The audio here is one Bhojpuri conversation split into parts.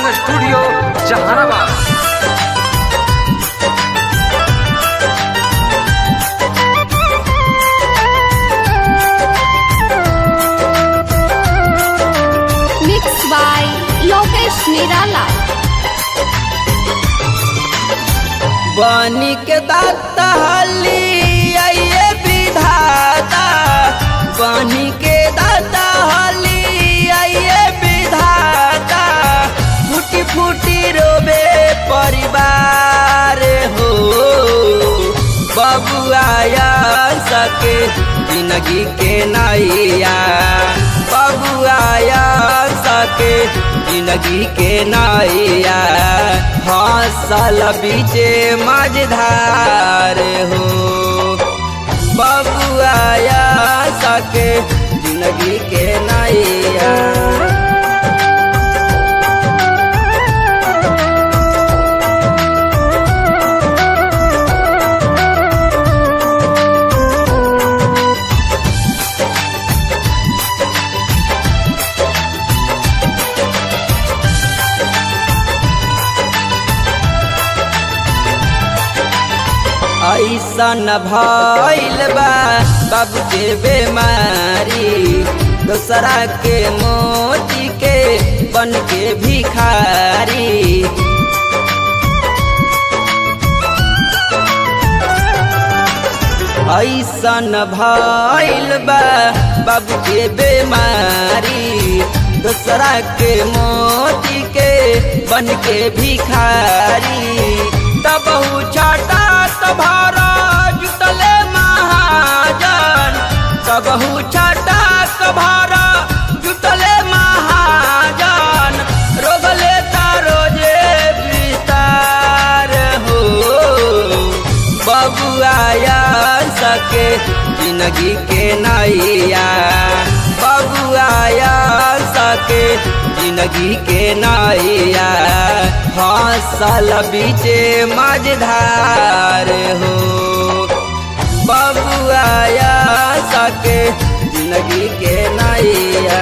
Recording studio Jahanabad. Mix by Lokesh Nirala. बनी के दाता हली आइए विधाता, बनी के दाता हली आइए विधाता, फूटी फूटी रोबे परिवार हो। बबुआया सके जिंदगी के नैया, बबुआया सके जिंदगी के नैया, फसल बीचे मझधार हो। बबुआया सके जिंदगी के नैया। ऐसन भइल बा बाबू के बेमारी, दोसरा के मोती के बन के भिखारी। ऐसन भइल बा बाबू के बेमारी, दोसरा के मोती के बन के भिखारी। तबहु छाटा तभारा जुटले महाजन, तबहु छाटा तभारा जुटले महाजन, रोगले तारोजे विस्तार हो। बबुआया सके जिंदगी के नैया, बबुआया सके जिंदगी के नैया, फसल बीचे मझधार हो। बबुआया सके जिंदगी के नैया।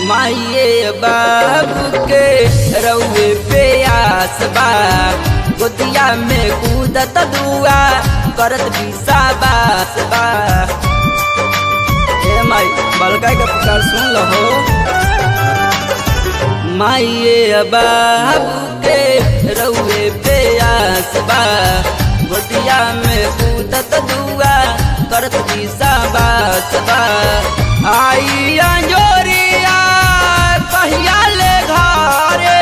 माइये बाबू के रउए पे आस बा, गोदिया में कूदत दुआ करत विश्वास बा। ए माई बलका के पुकार सुन लहो। माइये बाबू के रउए पे आस बा, गोदिया में कूदत दुआ करत विश्वास बा। आई अंजोरिया कहिया ले घरे,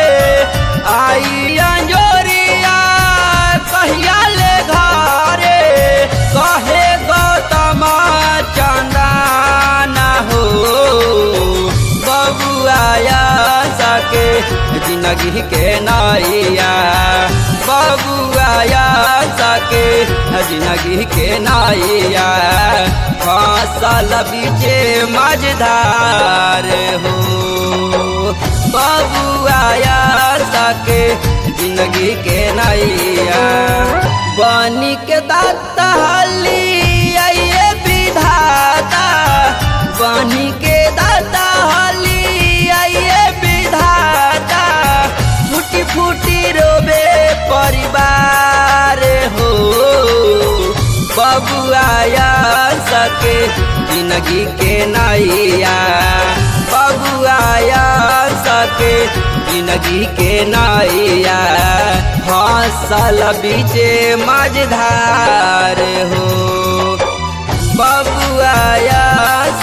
आई अंजोरिया कहिया ले घरे, कहे गौतम चंदन हो। बबुआया सके जिंदगी के नैया, बबुआया सके जिंदगी के नैया, फसल बीचे मझधार हो। बबुआया सके जिंदगी के नैया, बनी के दाता हली आइए विधाता, बनी के दाता हली आइए विधाता, फूटी फूटी रोबे परिवार हो। बबुआया सके जिंदगी के नैया, बबुआया सके जिंदगी के नैया, फसल बीचे मझधार हो। बबुआया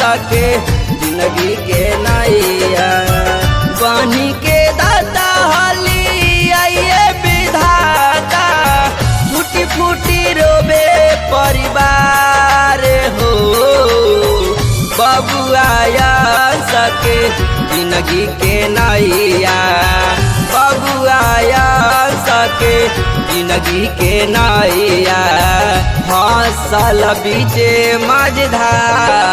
सके जिंदगी के नैया, बनी के दाता हली आइए विधाता, फूटी फूटी रोबे परिवार हो। बबुआया सके जिंदगी के नैया, बबुआया सके जिंदगी के नैया, फसल बीचे मझधार।